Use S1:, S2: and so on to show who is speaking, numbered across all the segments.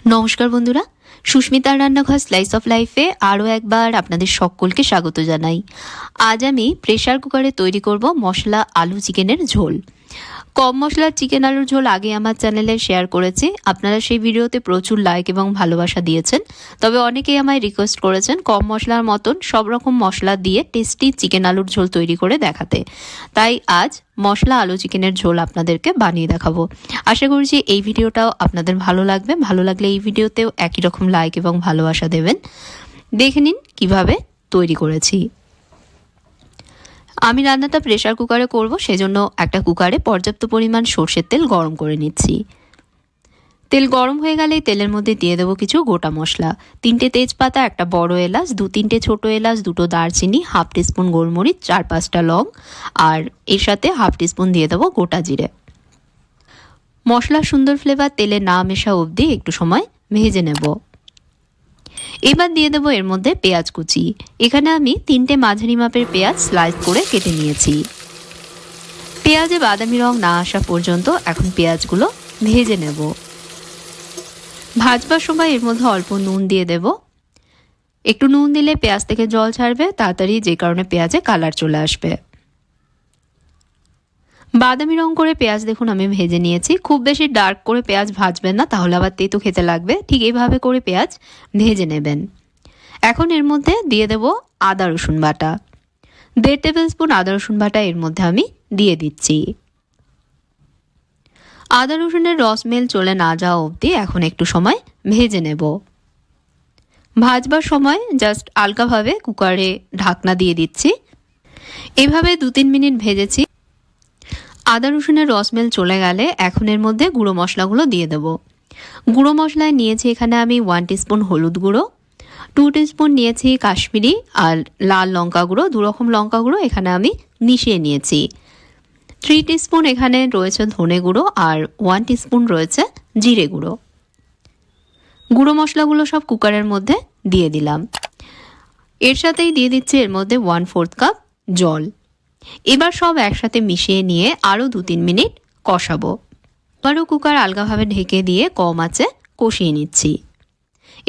S1: নমস্কার বন্ধুরা, সুস্মিতার রান্নাঘর স্লাইস অফ লাইফে আরও একবার আপনাদের সকলকে স্বাগত জানাই। আজ আমি প্রেসার কুকারে তৈরি করব মশলা আলু চিকেনের ঝোল। কম মশলার চিকেন আলুর ঝোল আগে আমার চ্যানেলে শেয়ার করেছি। আপনারা সেই ভিডিওতে প্রচুর লাইক এবং ভালোবাসা দিয়েছেন। তবে অনেকেই আমায় রিকোয়েস্ট করেছেন কম মশলার মতন সব রকম মশলা দিয়ে টেস্টি চিকেন আলুর ঝোল তৈরি করে দেখাতে। তাই আজ মশলা আলু চিকেনের ঝোল আপনাদেরকে বানিয়ে দেখাবো। আশা করছি এই ভিডিওটাও আপনাদের ভালো লাগবে। ভালো লাগলে এই ভিডিওতেও একই রকম লাইক এবং ভালোবাসা দেবেন। দেখে নিন কিভাবে তৈরি করেছি। আমি রান্নাটা প্রেসার কুকারে করব, সেজন্য একটা কুকারে পর্যাপ্ত পরিমাণ সরষের তেল গরম করে নিচ্ছি। তেল গরম হয়ে গেলে তেলের মধ্যে দিয়ে দেবো কিছু গোটা মশলা। 3টে তেজপাতা, একটা বড় এলাচ, 2-3টে ছোট এলাচ, 2টো দারচিনি, হাফ টিস্পুন গোলমরিচ, 4-5টা লং, আর এর সাথে হাফ টিস্পুন দিয়ে দেবো গোটা জিরে। মশলার সুন্দর ফ্লেভার তেলে না মেশা অবধি একটু সময় ভেজে নেব। এবার দিয়ে দেবো এর মধ্যে পেঁয়াজ কুচি। এখানে আমি 3টে মাঝারি মাপের পেঁয়াজ স্লাইস করে কেটে নিয়েছি। পেঁয়াজে বাদামি রং না আসা পর্যন্ত এখন পেঁয়াজগুলো ভেজে নেব। ভাজবার সময় এর মধ্যে অল্প নুন দিয়ে দেব। একটু নুন দিলে পেঁয়াজ থেকে জল ছাড়বে তাড়াতাড়ি, যে কারণে পেঁয়াজে কালার চলে আসবে। বাদামি রং করে পেঁয়াজ দেখুন আমি ভেজে নিয়েছি। খুব বেশি ডার্ক করে পেঁয়াজ ভাজবেন না, তাহলে আবার তেতো খেতে লাগবে। ঠিক এইভাবে করে পেঁয়াজ ভেজে নেবেন। এখন এর মধ্যে দিয়ে দেব আদা রসুন বাটা। 1.5 টেবিল স্পুন আদা রসুন বাটা এর মধ্যে আমি দিয়ে দিচ্ছি। আদা রসুনের রসমেল চলে না যাওয়া অবধি এখন একটু সময় ভেজে নেব। ভাজবার সময় জাস্ট হালকাভাবে কুকারে ঢাকনা দিয়ে দিচ্ছি। এভাবে 2-3 মিনিট ভেজেছি। আদা রসুনের রসমেল চলে গেলে এখন এর মধ্যে গুঁড়ো মশলাগুলো দিয়ে দেব। গুঁড়ো মশলায় নিয়েছি এখানে আমি 1 টিস্পুন হলুদ গুঁড়ো, 2 টিস্পুন নিয়েছি কাশ্মীরি আর লাল লঙ্কা গুঁড়ো, 2 রকম লঙ্কা গুঁড়ো এখানে আমি মিশিয়ে নিয়েছি। 3 টিস্পুন এখানে রয়েছে ধনে গুঁড়ো আর 1 টিস্পুন রয়েছে জিরে গুঁড়ো। গুঁড়ো মশলাগুলো সব কুকারের মধ্যে দিয়ে দিলাম। এর সাথেই দিয়ে দিচ্ছি এর মধ্যে 1/4 কাপ জল। এবার সব একসাথে মিশিয়ে নিয়ে আরও 2-3 মিনিট কষাবো। আবারও কুকার আলগাভাবে ঢেকে দিয়ে কম আঁচে কষিয়ে নিচ্ছি।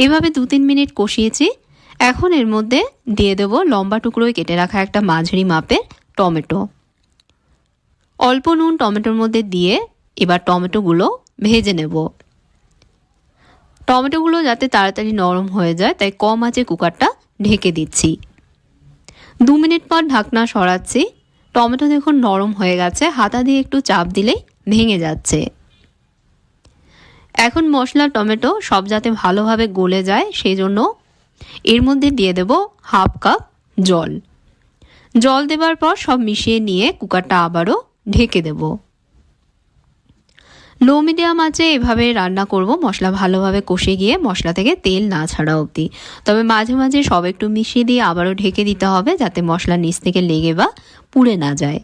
S1: এভাবে 2-3 মিনিট কষিয়েছি। এখন এর মধ্যে দিয়ে দেবো লম্বা টুকরোয় কেটে রাখা একটা মাঝারি মাপের টমেটো। অল্প নুন টমেটোর মধ্যে দিয়ে এবার টমেটোগুলো ভেজে নেব। টমেটোগুলো যাতে তাড়াতাড়ি নরম হয়ে যায় তাই কম আঁচে কুকারটা ঢেকে দিচ্ছি। 2 মিনিট পর ঢাকনা সরাচ্ছি। টমেটো দেখুন নরম হয়ে গেছে, হাতা দিয়ে একটু চাপ দিলেই ভেঙে যাচ্ছে। এখন মশলা টমেটো সব যাতে ভালোভাবে গলে যায় সেই জন্য এর মধ্যে দিয়ে দেব হাফ কাপ জল। জল দেবার পর সব মিশিয়ে নিয়ে কুকারটা আবারও ঢেকে দেব। লো মিডিয়াম আঁচে এভাবে রান্না করব, মশলা ভালোভাবে কষে গিয়ে মশলা থেকে তেল না ছাড়া অবধি। তবে মাঝে মাঝে সব একটু মিশিয়ে দিয়ে আবারও ঢেকে দিতে হবে যাতে মশলা নিচ থেকে লেগে বা পুড়ে না যায়।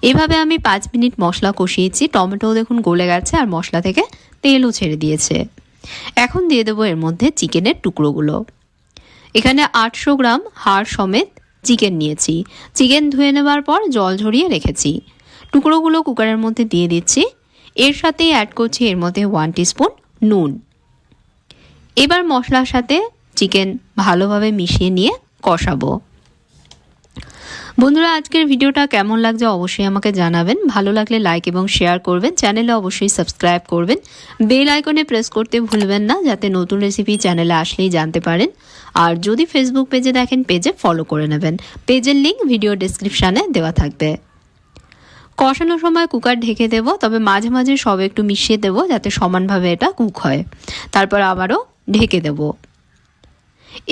S1: এভাবে আমি 5 মিনিট মশলা কষিয়েছি। টমেটোও দেখুন গলে গেছে আর মশলা থেকে তেলও ছেড়ে দিয়েছে। এখন দিয়ে দেবো এর মধ্যে চিকেনের টুকরোগুলো। এখানে 800 গ্রাম হাড় সমেত চিকেন নিয়েছি। চিকেন ধুয়ে নেবার পর জল ঝরিয়ে রেখেছি। টুকরোগুলো কুকারের মধ্যে দিয়ে দিচ্ছি। এর সাথেই অ্যাড করছি এর মধ্যে 1 টিস্পুন নুন। এবার মশলার সাথে চিকেন ভালোভাবে মিশিয়ে নিয়ে কষাবো। বন্ধুরা, আজকের ভিডিওটা কেমন লাগছে অবশ্যই আমাকে জানাবেন। ভালো লাগলে লাইক এবং শেয়ার করবেন। চ্যানেলে অবশ্যই সাবস্ক্রাইব করবেন। বেল আইকনে প্রেস করতে ভুলবেন না যাতে নতুন রেসিপি চ্যানেলে আসলেই জানতে পারেন। আর যদি ফেসবুক পেজে দেখেন পেজে ফলো করে নেবেন। পেজের লিঙ্ক ভিডিও ডেসক্রিপশানে দেওয়া থাকবে। কষানোর সময় কুকার ঢেকে দেব, তবে মাঝে মাঝে সব একটু মিশিয়ে দেব যাতে সমানভাবে এটা কুক হয়। তারপর আবারও ঢেকে দেব।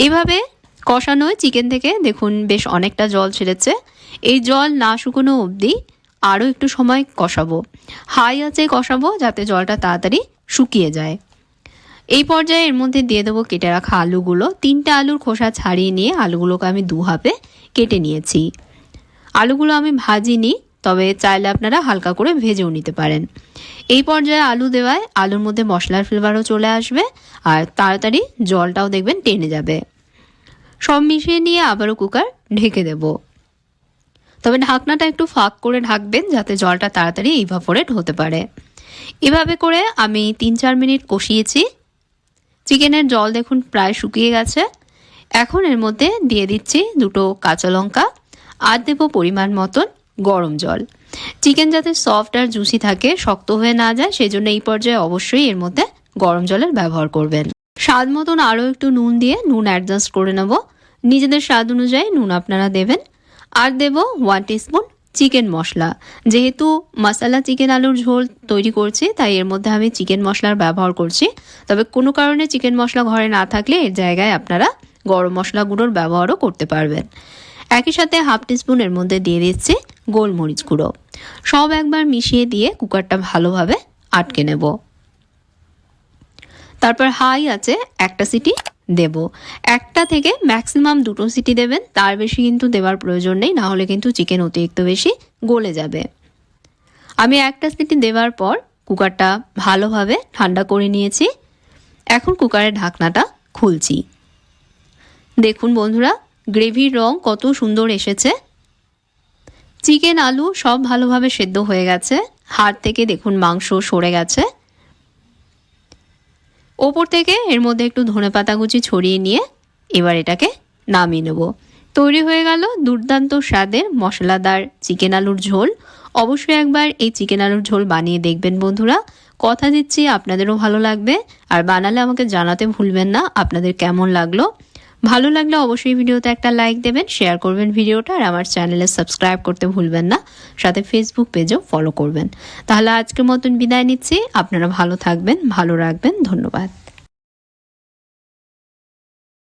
S1: এভাবে কষানোয় চিকেন থেকে দেখুন বেশ অনেকটা জল ছেড়েছে। এই জল না শুকনো অবধি আরও একটু সময় কষাবো। হাই আঁচে কষাবো যাতে জলটা তাড়াতাড়ি শুকিয়ে যায়। এই পর্যায়ে এর মধ্যে দিয়ে দেবো কেটে রাখা আলুগুলো। 3টে আলুর খোসা ছাড়িয়ে নিয়ে আলুগুলোকে আমি 2 হাফে কেটে নিয়েছি। আলুগুলো আমি ভাজিনি, তবে চাইলে আপনারা হালকা করে ভেজেও নিতে পারেন। এই পর্যায়ে আলু দেওয়ায় আলুর মধ্যে মশলার ফ্লেভারও চলে আসবে আর তাড়াতাড়ি জলটাও দেখবেন টেনে যাবে। সব মিশিয়ে নিয়ে আবারও কুকার ঢেকে দেব। তবে ঢাকনাটা একটু ফাঁক করে ঢাকবেন যাতে জলটা তাড়াতাড়ি ইভাপোরেট হতে পারে। এভাবে করে আমি 3-4 মিনিট কষিয়েছি। চিকেনের জল দেখুন প্রায় শুকিয়ে গেছে। এখন এর মধ্যে দিয়ে দিচ্ছি 2টো কাঁচা লঙ্কা আর দেবো পরিমাণ মতন গরম জল। চিকেন যাতে সফট আর জুসি থাকে, শক্ত হয়ে না যায়, সেই জন্য এই পর্যায়ে অবশ্যই এর মধ্যে গরম জলের ব্যবহার করবেন। স্বাদ মতন আরও একটু নুন দিয়ে নুন অ্যাডজাস্ট করে নেব। নিজেদের স্বাদ অনুযায়ী নুন আপনারা দেবেন। আর দেব 1 টিস্পুন চিকেন মশলা। যেহেতু মশলা চিকেন আলুর ঝোল তৈরি করছি, তাই এর মধ্যে আমি চিকেন মশলার ব্যবহার করছি। তবে কোনো কারণে চিকেন মশলা ঘরে না থাকলে এর জায়গায় আপনারা গরম মশলা গুঁড়োর ব্যবহারও করতে পারবেন। একই সাথে 1/2 টিস্পুন এর মধ্যে দিয়ে দিচ্ছি গোলমরিচ গুঁড়ো। সব একবার মিশিয়ে দিয়ে কুকারটা ভালোভাবে আটকে নেব। তারপর হাই আছে একটা সিটি দেব। একটা থেকে ম্যাক্সিমাম 2টো সিটি দেবেন, তার বেশি কিন্তু দেওয়ার প্রয়োজন নেই, না হলে কিন্তু চিকেন অতিরিক্ত বেশি গলে যাবে। আমি একটা সিটি দেওয়ার পর কুকারটা ভালোভাবে ঠান্ডা করে নিয়েছি। এখন কুকারের ঢাকনাটা খুলছি। দেখুন বন্ধুরা, গ্রেভির রং কত সুন্দর এসেছে। চিকেন আলু সব ভালোভাবে সেদ্ধ হয়ে গেছে। হাড় থেকে দেখুন মাংস সরে গেছে। ওপর থেকে এর মধ্যে একটু ধনেপাতা কুচি ছড়িয়ে নিয়ে এবার এটাকে নামিয়ে নেব। তৈরি হয়ে গেল দুর্দান্ত স্বাদের মশলাদার চিকেন আলুর ঝোল। অবশ্যই একবার এই চিকেন আলুর ঝোল বানিয়ে দেখবেন বন্ধুরা। কথা দিচ্ছি আপনাদেরও ভালো লাগবে। আর বানালে আমাকে জানাতে ভুলবেন না আপনাদের কেমন লাগলো। ভালো লাগলে অবশ্যই ভিডিওতে একটা লাইক দেবেন, শেয়ার করবেন ভিডিওটা, আর আমার চ্যানেলে সাবস্ক্রাইব করতে ভুলবেন না। সাথে ফেসবুক পেজও ফলো করবেন। তাহলে আজকের মতন বিদায় নিচ্ছি। আপনারা ভালো থাকবেন, ভালো রাখবেন। ধন্যবাদ।